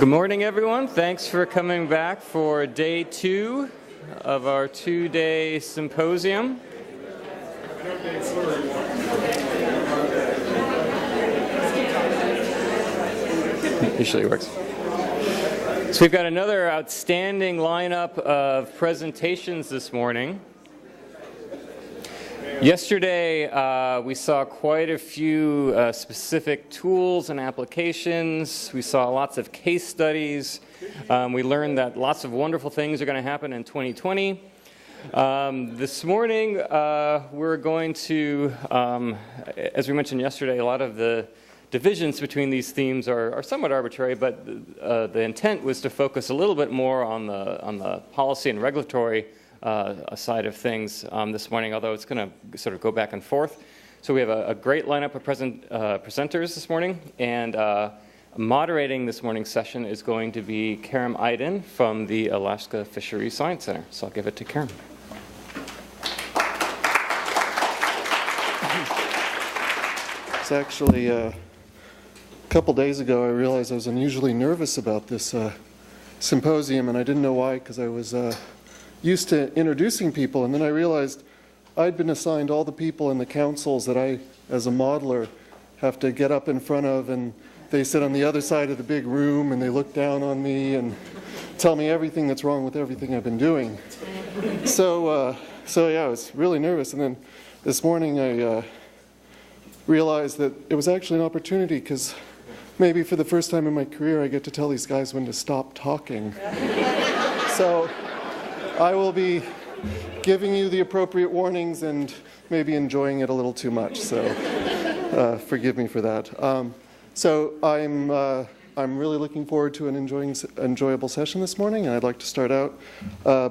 Good morning, everyone. Thanks for coming back for day 2 of our 2-day symposium. Usually works. So we've got another outstanding lineup of presentations this morning. Yesterday, we saw quite a few specific tools and applications. We saw lots of case studies. We learned that lots of wonderful things are going to happen in 2020. This morning, we're going to, as we mentioned yesterday, a lot of the divisions between these themes are somewhat arbitrary, but the intent was to focus a little bit more on the policy and regulatory side of things this morning, although it's going to sort of go back and forth. So we have a great lineup of presenters this morning, and moderating this morning's session is going to be Karen Iden from the Alaska Fishery Science Center. So I'll give it to Karen. It's actually a couple days ago I realized I was unusually nervous about this symposium, and I didn't know why, because I was used to introducing people, and then I realized I'd been assigned all the people in the councils that I, as a modeler, have to get up in front of, and they sit on the other side of the big room and they look down on me and tell me everything that's wrong with everything I've been doing. So yeah, I was really nervous, and then this morning I realized that it was actually an opportunity, because maybe for the first time in my career I get to tell these guys when to stop talking. So I will be giving you the appropriate warnings and maybe enjoying it a little too much, so forgive me for that. So I'm really looking forward to an enjoyable session this morning, and I'd like to start out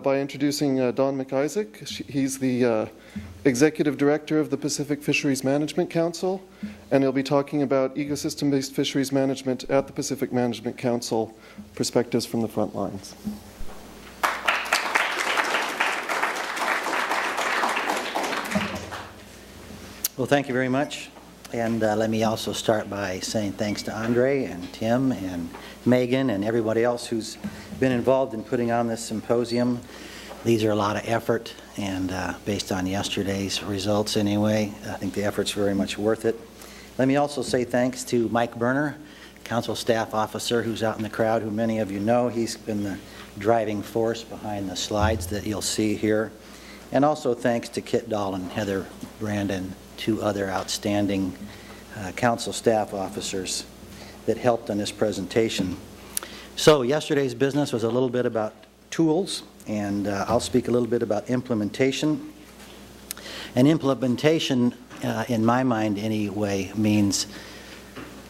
by introducing Don McIsaac. He's the Executive Director of the Pacific Fisheries Management Council, and he'll be talking about ecosystem-based fisheries management at the Pacific Management Council, perspectives from the front lines. Well, thank you very much. And let me also start by saying thanks to Andre and Tim and Megan and everybody else who's been involved in putting on this symposium. These are a lot of effort, and based on yesterday's results anyway, I think the effort's very much worth it. Let me also say thanks to Mike Berner, Council Staff Officer, who's out in the crowd, who many of you know. He's been the driving force behind the slides that you'll see here. And also thanks to Kit Dahl and Heather Brandon, 2 other outstanding council staff officers that helped on this presentation. So yesterday's business was a little bit about tools, and I'll speak a little bit about implementation. And implementation, in my mind anyway, means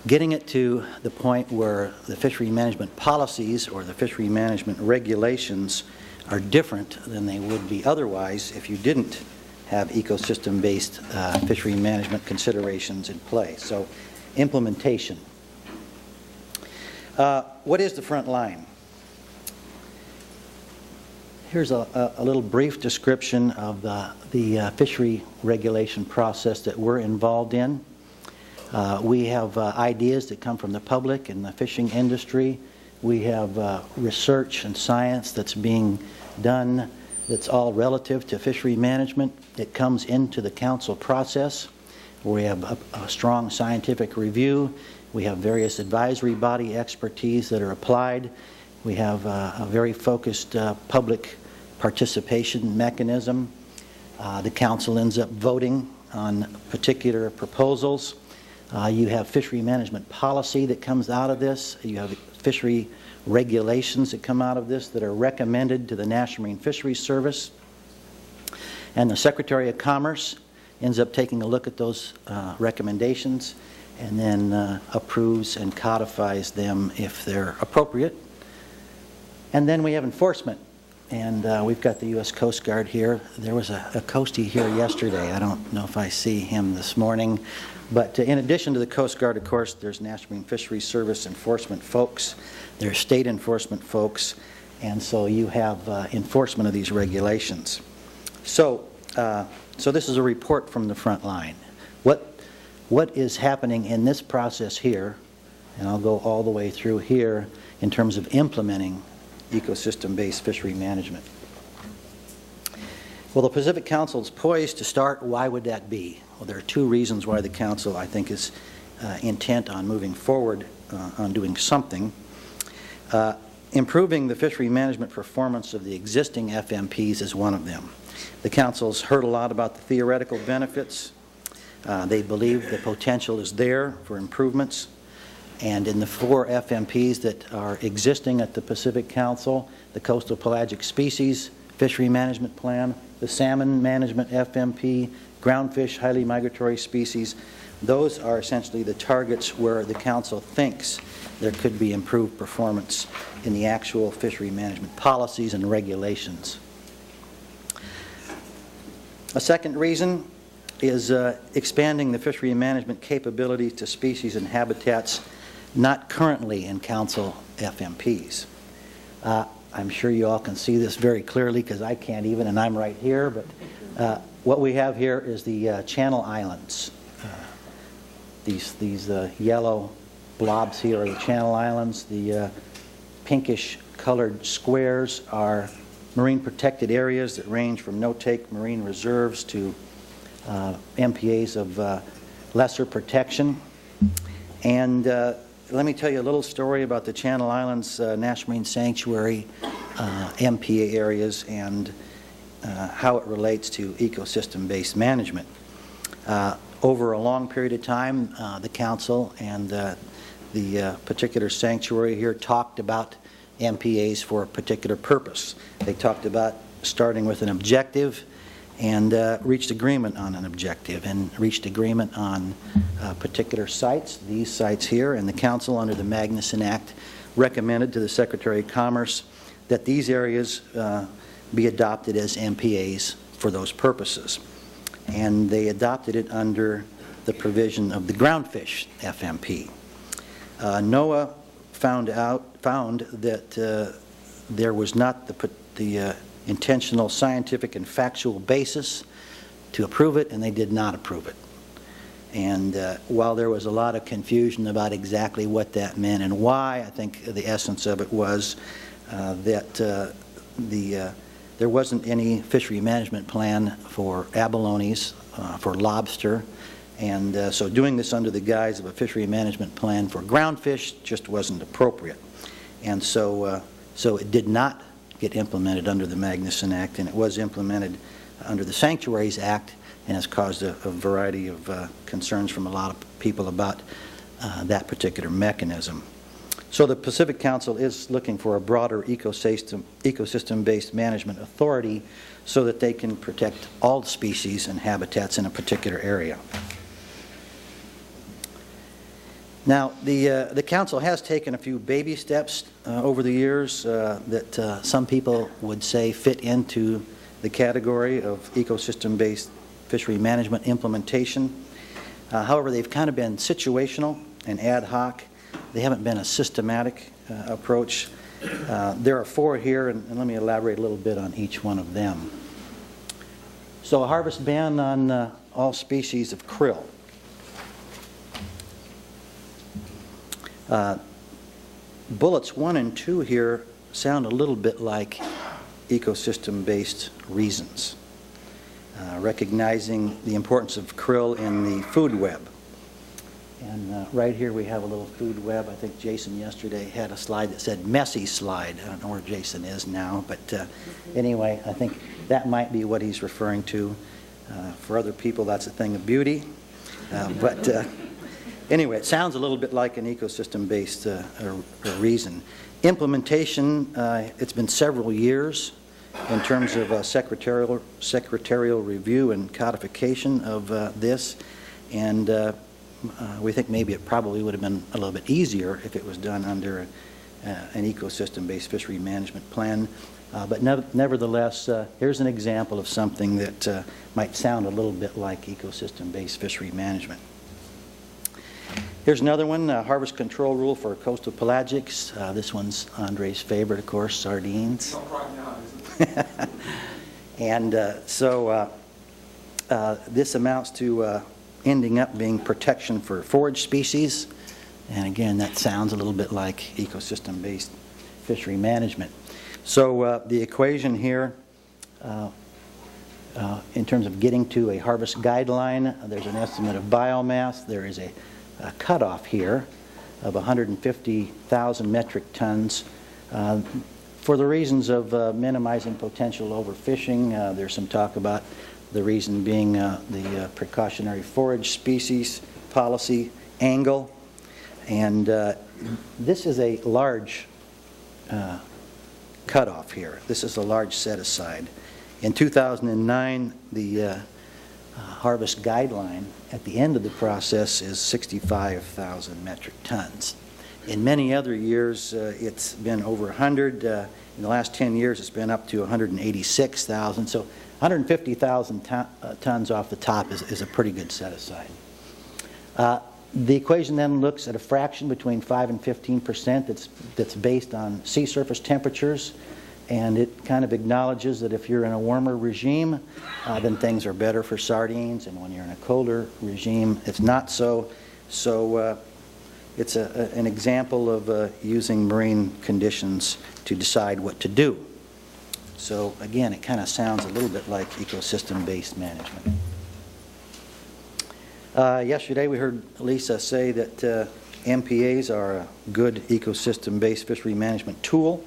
getting it to the point where the fishery management policies or the fishery management regulations are different than they would be otherwise if you didn't have ecosystem-based fishery management considerations in play. So, implementation. What is the front line? Here's a little brief description of the fishery regulation process that we're involved in. We have ideas that come from the public and the fishing industry. We have research and science that's being done that's all relative to fishery management. It comes into the council process where we have a strong scientific review. We have various advisory body expertise that are applied. We have a very focused public participation mechanism. The council ends up voting on particular proposals. You have fishery management policy that comes out of this. You have fishery regulations that come out of this that are recommended to the National Marine Fisheries Service. And the Secretary of Commerce ends up taking a look at those recommendations and then approves and codifies them if they're appropriate. And then we have enforcement. And we've got the U.S. Coast Guard here. There was a Coastie here yesterday. I don't know if I see him this morning. But in addition to the Coast Guard, of course, there's National Marine Fisheries Service enforcement folks. There's state enforcement folks. And so you have enforcement of these regulations. So this is a report from the front line. What is happening in this process here and I'll go all the way through here in terms of implementing ecosystem-based fishery management. Well, the Pacific Council is poised to start. Why would that be? Well, there are two reasons why the Council, I think, is intent on moving forward on doing something. Improving the fishery management performance of the existing FMPs is one of them. The Council's heard a lot about the theoretical benefits. They believe the potential is there for improvements. And in the 4 FMPs that are existing at the Pacific Council, the Coastal Pelagic Species Fishery Management Plan, the Salmon Management FMP, Groundfish Highly Migratory Species, those are essentially the targets where the Council thinks there could be improved performance in the actual fishery management policies and regulations. A second reason is expanding the fishery management capabilities to species and habitats not currently in Council FMPs. I'm sure you all can see this very clearly because I can't even, and I'm right here, but what we have here is the Channel Islands. These yellow blobs here are the Channel Islands. The pinkish colored squares are marine protected areas that range from no-take marine reserves to MPAs of lesser protection. And let me tell you a little story about the Channel Islands National Marine Sanctuary MPA areas and how it relates to ecosystem-based management. Over a long period of time, the Council and the particular sanctuary here talked about MPAs for a particular purpose. They talked about starting with an objective and reached agreement on an objective and reached agreement on particular sites, these sites here, and the Council under the Magnuson Act recommended to the Secretary of Commerce that these areas be adopted as MPAs for those purposes. And they adopted it under the provision of the Groundfish FMP. NOAA found that there was not the intentional scientific and factual basis to approve it, and they did not approve it. And while there was a lot of confusion about exactly what that meant and why, I think the essence of it was that there wasn't any fishery management plan for abalones, for lobster, and so doing this under the guise of a fishery management plan for groundfish just wasn't appropriate. And so it did not get implemented under the Magnuson Act, and it was implemented under the Sanctuaries Act, and has caused a variety of concerns from a lot of people about that particular mechanism. So the Pacific Council is looking for a broader ecosystem-based management authority so that they can protect all species and habitats in a particular area. Now, the Council has taken a few baby steps over the years that some people would say fit into the category of ecosystem-based fishery management implementation. However, they've kind of been situational and ad hoc. They haven't been a systematic approach. There are 4 here, and let me elaborate a little bit on each one of them. So a harvest ban on all species of krill. Bullets 1 and 2 here sound a little bit like ecosystem-based reasons, recognizing the importance of krill in the food web. And right here we have a little food web. I think Jason yesterday had a slide that said messy slide. I don't know where Jason is now, but anyway, I think that might be what he's referring to. For other people, that's a thing of beauty. But anyway, it sounds a little bit like an ecosystem-based reason. Implementation, it's been several years in terms of secretarial review and codification of this, and we think maybe it probably would have been a little bit easier if it was done under an ecosystem-based fishery management plan. But nevertheless, here's an example of something that might sound a little bit like ecosystem-based fishery management. Here's another one, harvest control rule for coastal pelagics. This one's Andre's favorite, of course, sardines. Not right now, is it? And this amounts to ending up being protection for forage species. And again, that sounds a little bit like ecosystem-based fishery management. So the equation here, in terms of getting to a harvest guideline, there's an estimate of biomass. There is a cutoff here of 150,000 metric tons. For the reasons of minimizing potential overfishing, there's some talk about the reason being the precautionary forage species policy angle. And this is a large cutoff here. This is a large set aside. In 2009, the harvest guideline at the end of the process is 65,000 metric tons. In many other years, it's been over 100. In the last 10 years, it's been up to 186,000. So 150,000 tons off the top is a pretty good set aside. The equation then looks at a fraction between 5 and 15% that's based on sea surface temperatures, and it kind of acknowledges that if you're in a warmer regime, then things are better for sardines, and when you're in a colder regime, it's not so. So it's an example of using marine conditions to decide what to do. So again, it kind of sounds a little bit like ecosystem-based management. Yesterday we heard Lisa say that MPAs are a good ecosystem-based fishery management tool.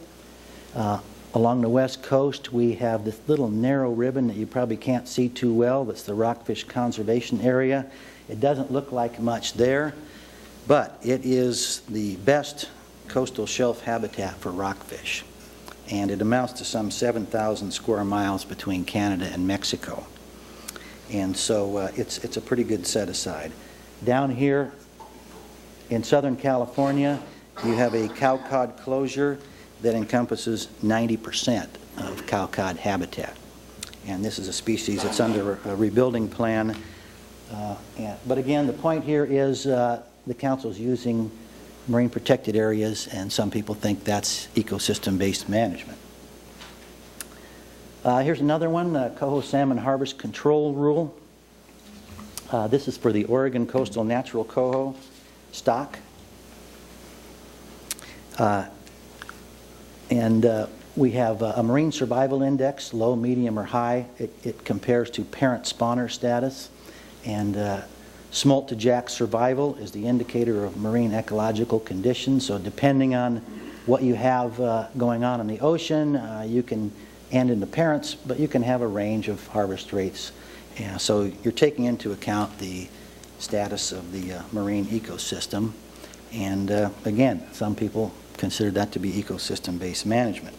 Along the west coast we have this little narrow ribbon that you probably can't see too well. That's the rockfish conservation area. It doesn't look like much there, but it is the best coastal shelf habitat for rockfish, and it amounts to some 7,000 square miles between Canada and Mexico. And so it's a pretty good set aside. Down here in Southern California, you have a cowcod closure that encompasses 90% of cowcod habitat. And this is a species that's under a rebuilding plan. But again, the point here is the council's using marine protected areas, and some people think that's ecosystem-based management. Here's another one, Coho Salmon Harvest Control Rule. This is for the Oregon Coastal Natural Coho stock. We have a marine survival index, low, medium, or high. It compares to parent spawner status. And smolt to jack survival is the indicator of marine ecological conditions. So depending on what you have going on in the ocean, you can end in the parents, but you can have a range of harvest rates. And so you're taking into account the status of the marine ecosystem. And again, some people consider that to be ecosystem-based management.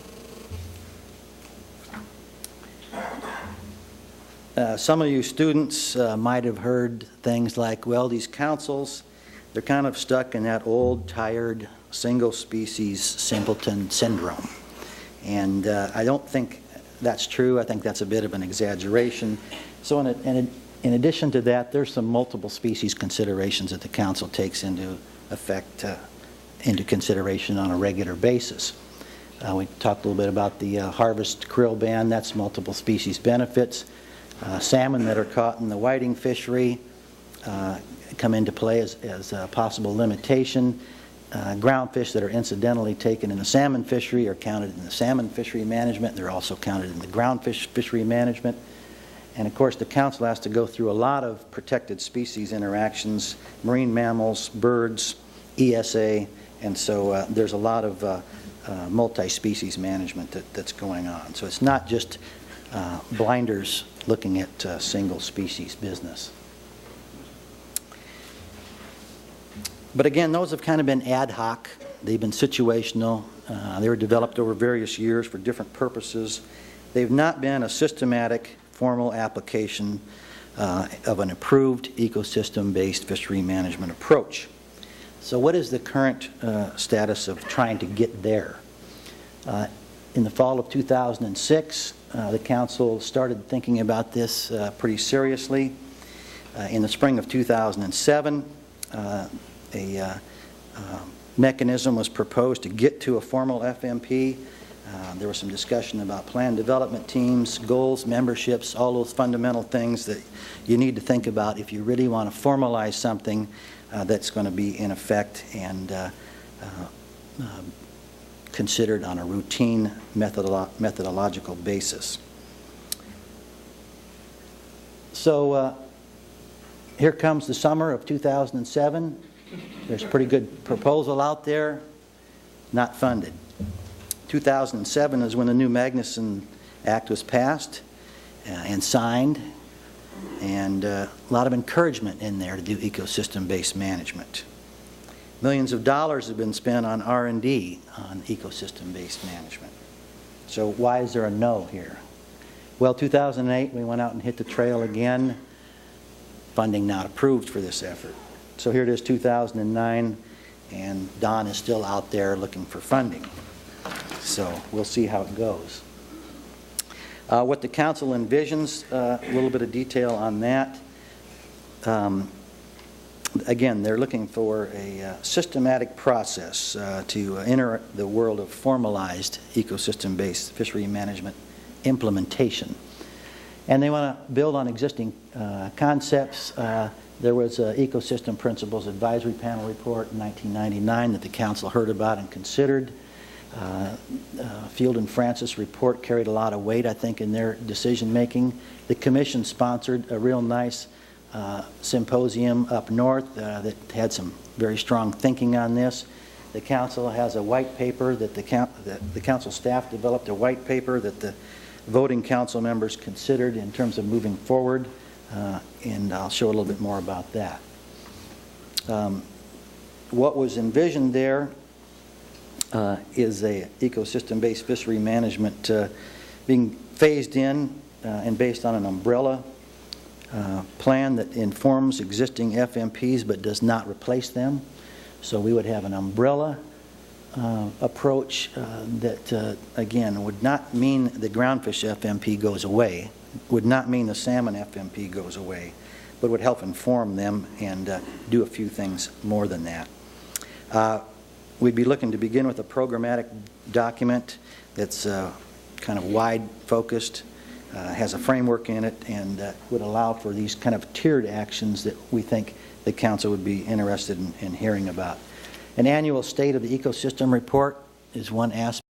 Some of you students might have heard things like, well, these councils, they're kind of stuck in that old, tired, single-species simpleton syndrome. And I don't think that's true. I think that's a bit of an exaggeration. So in addition to that, there's some multiple species considerations that the council takes into consideration on a regular basis. We talked a little bit about the harvest krill ban. That's multiple species benefits. Salmon that are caught in the whiting fishery come into play as a possible limitation. Groundfish that are incidentally taken in the salmon fishery are counted in the salmon fishery management. They're also counted in the groundfish fishery management. And of course, the council has to go through a lot of protected species interactions, marine mammals, birds, ESA, and so there's a lot of multi-species management that's going on. So it's not just blinders looking at single species business. But again, those have kind of been ad hoc. They've been situational. They were developed over various years for different purposes. They've not been a systematic, formal application of an approved ecosystem-based fishery management approach. So what is the current status of trying to get there? In the fall of 2006, the council started thinking about this pretty seriously. In the spring of 2007, a mechanism was proposed to get to a formal FMP. There was some discussion about plan development teams, goals, memberships, all those fundamental things that you need to think about if you really want to formalize something that's going to be in effect and considered on a routine methodological basis. So here comes the summer of 2007. There's a pretty good proposal out there, not funded. 2007 is when the new Magnuson Act was passed and signed, and a lot of encouragement in there to do ecosystem-based management. Millions of dollars have been spent on R&D on ecosystem-based management. So why is there a no here? Well, 2008, we went out and hit the trail again. Funding not approved for this effort. So here it is, 2009, and Don is still out there looking for funding. So we'll see how it goes. What the council envisions, a little bit of detail on that. Again, they're looking for a systematic process to enter the world of formalized ecosystem-based fishery management implementation. And they want to build on existing concepts. There was an Ecosystem Principles Advisory Panel report in 1999 that the council heard about and considered. Field and Francis report carried a lot of weight, I think, in their decision making. The commission sponsored a real nice symposium up north that had some very strong thinking on this. The council has a white paper that the council staff developed, a white paper that the voting council members considered in terms of moving forward, and I'll show a little bit more about that. What was envisioned there is a ecosystem-based fishery management being phased in and based on an umbrella plan that informs existing FMPs but does not replace them. So we would have an umbrella approach that, again, would not mean the groundfish FMP goes away, would not mean the salmon FMP goes away, but would help inform them and do a few things more than that. We'd be looking to begin with a programmatic document that's kind of wide-focused, has a framework in it, and would allow for these kind of tiered actions that we think the council would be interested in hearing about. An annual State of the Ecosystem report is one aspect.